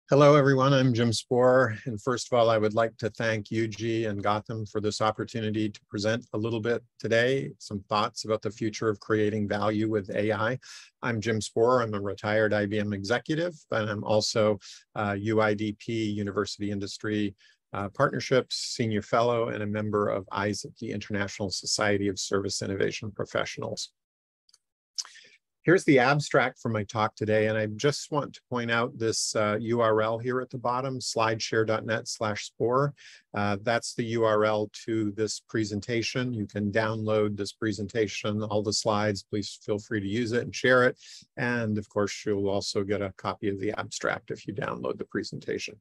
Hello, everyone. I'm Jim Spohr. And first of all, I would like to thank UG and Gotham for this opportunity to present a little bit today, some thoughts about the future of creating value with AI. I'm Jim Spohr. I'm a retired IBM executive, and I'm also UIDP University Industry Partnerships Senior Fellow and a member of ISIP, the International Society of Service Innovation Professionals. Here's the abstract for my talk today, and I just want to point out this URL here at the bottom, slideshare.net/Spohr. That's the URL to this presentation. You can download this presentation, all the slides. Please feel free to use it and share it. And of course, you'll also get a copy of the abstract if you download the presentation.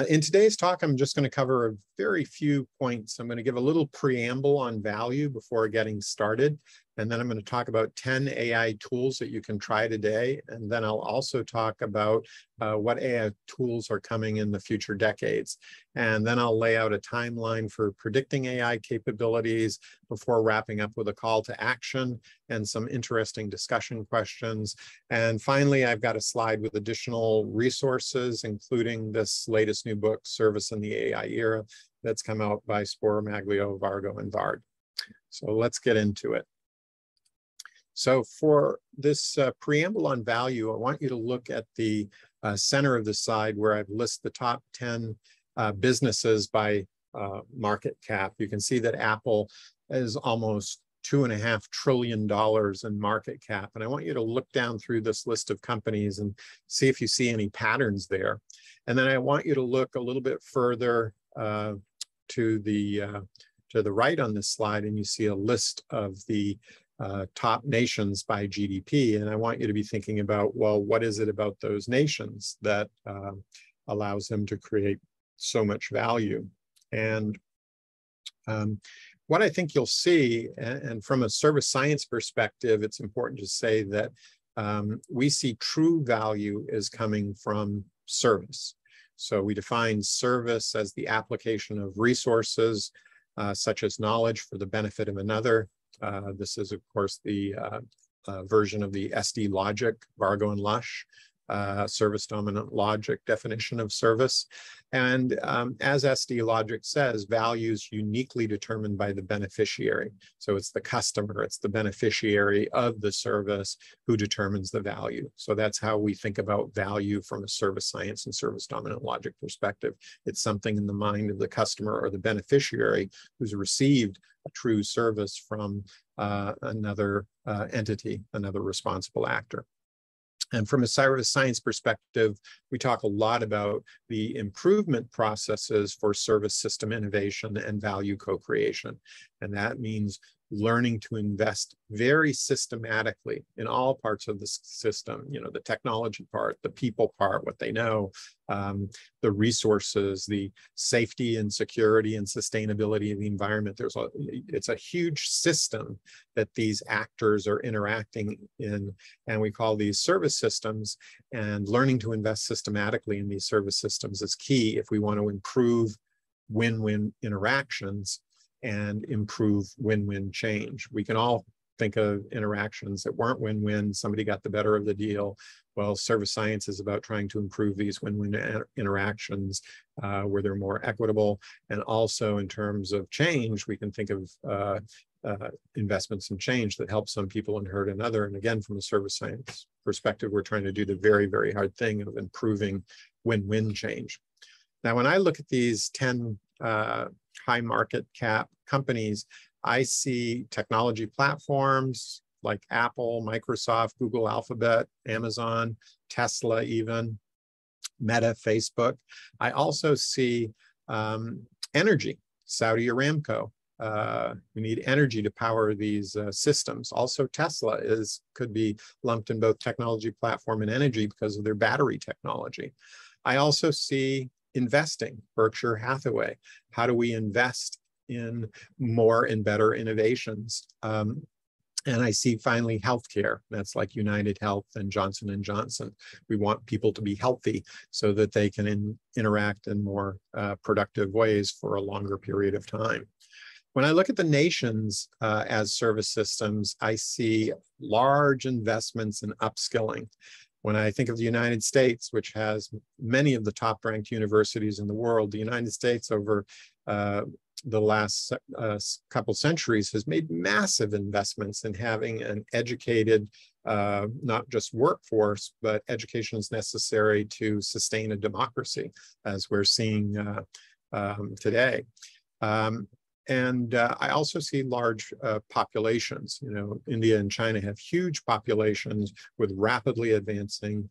In today's talk, I'm just going to cover a very few points. I'm going to give a little preamble on value before getting started. And then I'm going to talk about 10 AI tools that you can try today. And then I'll also talk about what AI tools are coming in the future decades. And then I'll lay out a timeline for predicting AI capabilities before wrapping up with a call to action and some interesting discussion questions. And finally, I've got a slide with additional resources, including this latest new book, Service in the AI Era, that's come out by Spohr, Maglio, Vargo, and Vard. So let's get into it. So for this preamble on value, I want you to look at the center of the slide where I've listed the top 10 businesses by market cap. You can see that Apple is almost $2.5 trillion in market cap. And I want you to look down through this list of companies and see if you see any patterns there. And then I want you to look a little bit further to the right on this slide, and you see a list of the top nations by GDP. And I want you to be thinking about, well, what is it about those nations that allows them to create so much value? And what I think you'll see, and from a service science perspective, it's important to say that we see true value is coming from service. So we define service as the application of resources, such as knowledge for the benefit of another. This is, of course, the version of the SD logic, Vargo and Lush, service dominant logic definition of service. And as SD logic says, value is uniquely determined by the beneficiary. So it's the customer, it's the beneficiary of the service who determines the value. So that's how we think about value from a service science and service dominant logic perspective. It's something in the mind of the customer or the beneficiary who's received a true service from another entity, another responsible actor. And from a service science perspective, we talk a lot about the improvement processes for service system innovation and value co-creation. And that means learning to invest very systematically in all parts of the system, you know, the technology part, the people part, what they know, the resources, the safety and security and sustainability of the environment. It's a huge system that these actors are interacting in, and we call these service systems. And learning to invest systematically in these service systems is key if we want to improve win-win interactions and improve win-win change. We can all think of interactions that weren't win-win, somebody got the better of the deal. Well, service science is about trying to improve these win-win interactions where they're more equitable. And also in terms of change, we can think of investments in change that help some people and hurt another. And again, from a service science perspective, we're trying to do the very, very hard thing of improving win-win change. Now, when I look at these 10 high market cap companies, I see technology platforms like Apple, Microsoft, Google, Alphabet, Amazon, Tesla even, Meta, Facebook. I also see energy, Saudi Aramco. We need energy to power these systems. Also, Tesla could be lumped in both technology platform and energy because of their battery technology. I also see investing, Berkshire Hathaway. How do we invest in more and better innovations? And I see finally healthcare. That's like United Health and Johnson & Johnson. We want people to be healthy so that they can interact in more productive ways for a longer period of time. When I look at the nations as service systems, I see large investments in upskilling. When I think of the United States, which has many of the top-ranked universities in the world, the United States over the last couple centuries has made massive investments in having an educated, not just workforce, but education is necessary to sustain a democracy, as we're seeing today. I also see large populations. You know, India and China have huge populations with rapidly advancing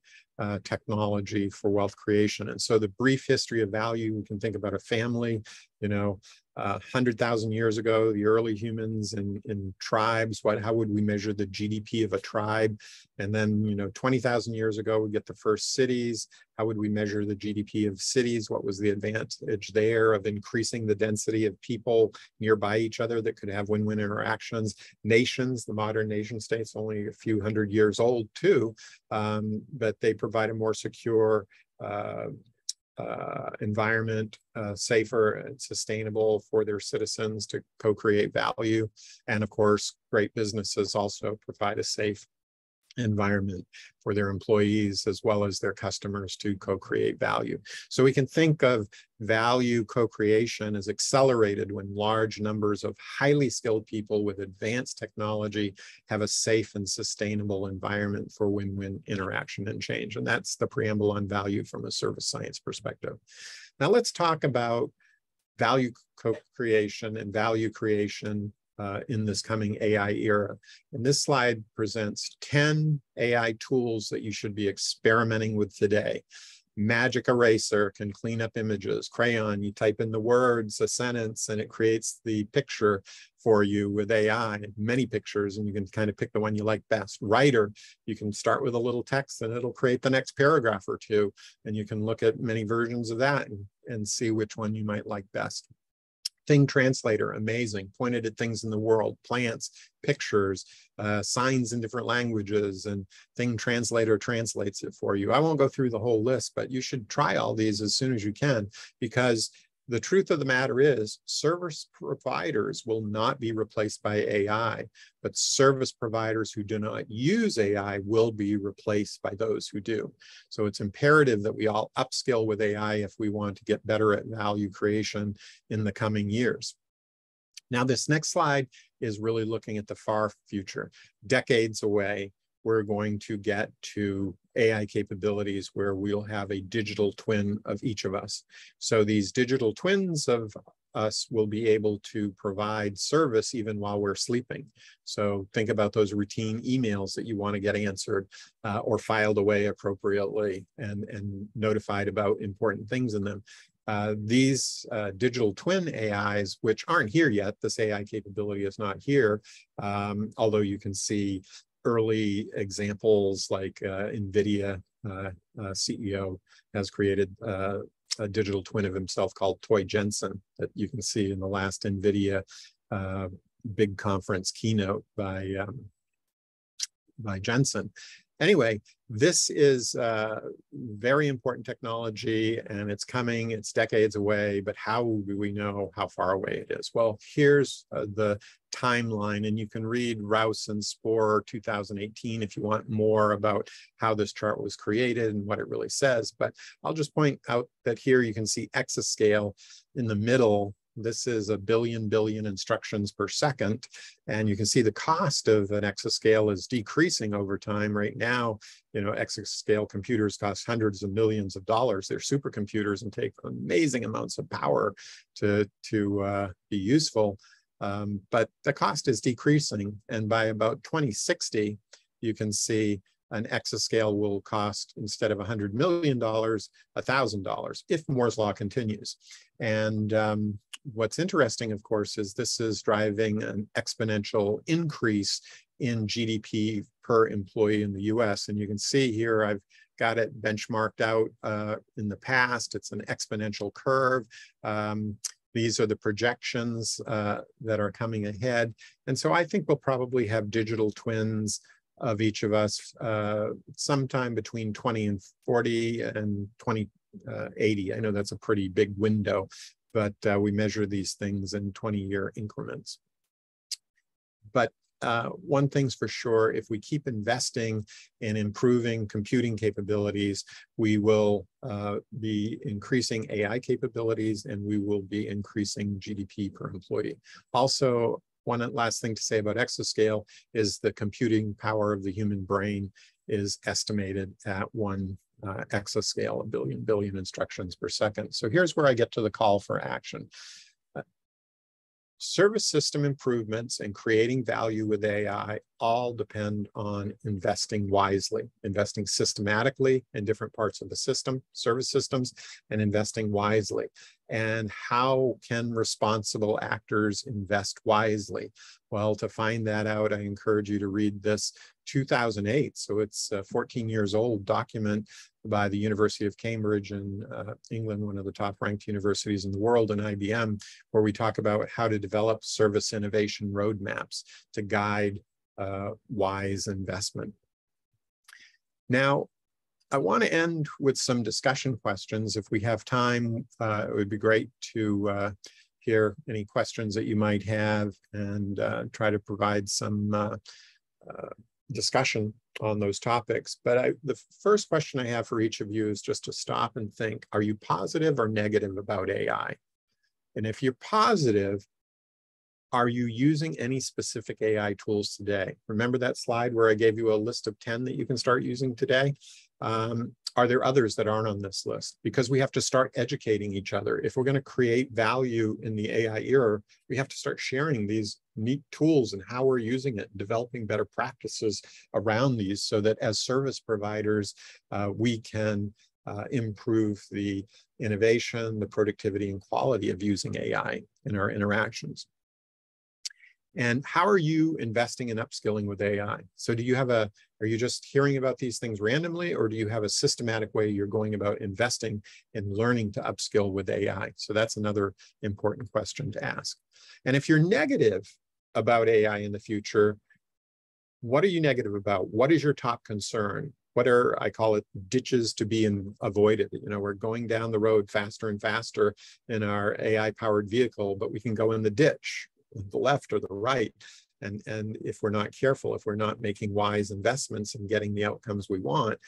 technology for wealth creation. And so the brief history of value, we can think about a family, you know, 100,000 years ago, the early humans in tribes, how would we measure the GDP of a tribe? And then, you know, 20,000 years ago, we get the first cities. How would we measure the GDP of cities? What was the advantage there of increasing the density of people nearby each other that could have win-win interactions? Nations, the modern nation states, only a few hundred years old too, but they provide a more secure environment, safer and sustainable for their citizens to co-create value. And of course, great businesses also provide a safe environment for their employees as well as their customers to co-create value. So we can think of value co-creation as accelerated when large numbers of highly skilled people with advanced technology have a safe and sustainable environment for win-win interaction and change. And that's the preamble on value from a service science perspective. Now let's talk about value co-creation and value creation in this coming AI era. And this slide presents 10 AI tools that you should be experimenting with today. Magic Eraser can clean up images. Crayon, you type in the words, a sentence, and it creates the picture for you with AI, many pictures, and you can kind of pick the one you like best. Writer, you can start with a little text and it'll create the next paragraph or two, and you can look at many versions of that and see which one you might like best. Thing translator, amazing, pointed at things in the world, plants, pictures, signs in different languages, and Thing translator translates it for you. I won't go through the whole list, but you should try all these as soon as you can, because the truth of the matter is service providers will not be replaced by AI, but service providers who do not use AI will be replaced by those who do. So it's imperative that we all upskill with AI if we want to get better at value creation in the coming years. Now, this next slide is really looking at the far future. Decades away, we're going to get to AI capabilities where we'll have a digital twin of each of us. So these digital twins of us will be able to provide service even while we're sleeping. So think about those routine emails that you want to get answered or filed away appropriately and notified about important things in them. These digital twin AIs, which aren't here yet, this AI capability is not here, although you can see early examples like NVIDIA CEO has created a digital twin of himself called Toy Jensen that you can see in the last NVIDIA big conference keynote by Jensen. Anyway, this is very important technology and it's coming, it's decades away, but how do we know how far away it is? Well, here's the timeline, and you can read Rouse and Spohr 2018 if you want more about how this chart was created and what it really says. But I'll just point out that here you can see exascale in the middle. This is a billion instructions per second. And you can see the cost of an exascale is decreasing over time. Right now, you know, exascale computers cost hundreds of millions of dollars. They're supercomputers and take amazing amounts of power to be useful. But the cost is decreasing. And by about 2060, you can see an exascale will cost, instead of $100 million, $1,000 if Moore's law continues. And what's interesting, of course, is this is driving an exponential increase in GDP per employee in the US. And you can see here, I've got it benchmarked out in the past. It's an exponential curve. These are the projections that are coming ahead. And so I think we'll probably have digital twins of each of us sometime between 2040 and 2080. I know that's a pretty big window, but we measure these things in 20-year increments. But one thing's for sure, if we keep investing in improving computing capabilities, we will be increasing AI capabilities and we will be increasing GDP per employee. Also, one last thing to say about exascale is the computing power of the human brain is estimated at 1 exascale, a billion instructions per second. So here's where I get to the call for action. Service system improvements and creating value with AI all depend on investing wisely, investing systematically in different parts of the system, service systems, and investing wisely. And how can responsible actors invest wisely? Well, to find that out, I encourage you to read this 2008, so it's a 14 years old document by the University of Cambridge in England, one of the top ranked universities in the world, and IBM, where we talk about how to develop service innovation roadmaps to guide wise investment. Now, I want to end with some discussion questions. If we have time, it would be great to hear any questions that you might have and try to provide some discussion on those topics. But the first question I have for each of you is just to stop and think, are you positive or negative about AI? And if you're positive, are you using any specific AI tools today? Remember that slide where I gave you a list of 10 that you can start using today? Are there others that aren't on this list? Because we have to start educating each other. If we're going to create value in the AI era, we have to start sharing these neat tools and how we're using it, developing better practices around these so that as service providers, we can improve the innovation, the productivity, and quality of using AI in our interactions. And how are you investing in upskilling with AI? So do you have are you just hearing about these things randomly, or do you have a systematic way you're going about investing in learning to upskill with AI? So that's another important question to ask. And if you're negative about AI in the future, what are you negative about? What is your top concern? What are, I call it, ditches to be avoided? You know, we're going down the road faster and faster in our AI-powered vehicle, but we can go in the ditch, the left or the right. And if we're not careful, if we're not making wise investments and getting the outcomes we want,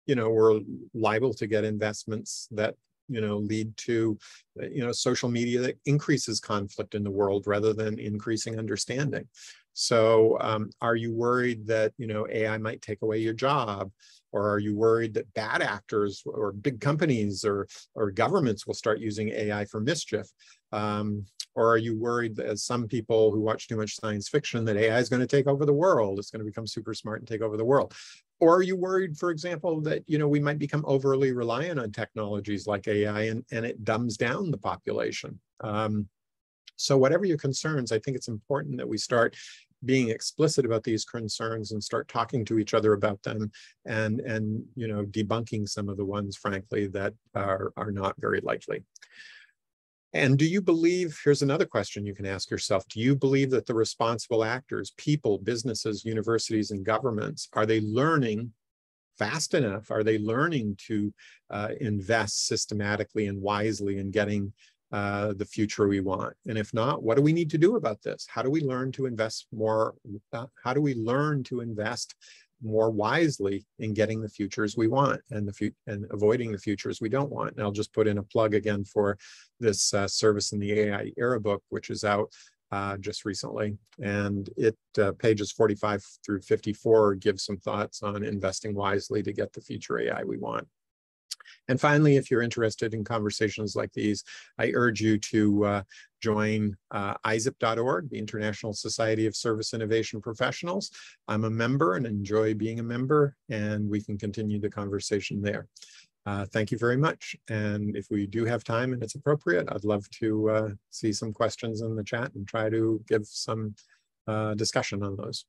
you know, we're liable to get investments that, you know, lead to, you know, social media that increases conflict in the world rather than increasing understanding. So are you worried that, you know, AI might take away your job? Or are you worried that bad actors or big companies or governments will start using AI for mischief? Or are you worried, as some people who watch too much science fiction, that AI is going to take over the world? It's going to become super smart and take over the world. Or are you worried, for example, that, you know, we might become overly reliant on technologies like AI and it dumbs down the population? So whatever your concerns, I think it's important that we start being explicit about these concerns and start talking to each other about them and you know, debunking some of the ones, frankly, that are not very likely. And do you believe, here's another question you can ask yourself, do you believe that the responsible actors, people, businesses, universities, and governments, are they learning fast enough? Are they learning to invest systematically and wisely in getting the future we want? And if not, what do we need to do about this? How do we learn to invest more? How do we learn to invest more wisely in getting the futures we want and avoiding the futures we don't want? And I'll just put in a plug again for this Service in the AI Era book, which is out just recently. And it pages 45 through 54 gives some thoughts on investing wisely to get the future AI we want. And finally, if you're interested in conversations like these, I urge you to join ISIP.org, the International Society of Service Innovation Professionals. I'm a member and enjoy being a member, and we can continue the conversation there. Thank you very much. And if we do have time and it's appropriate, I'd love to see some questions in the chat and try to give some discussion on those.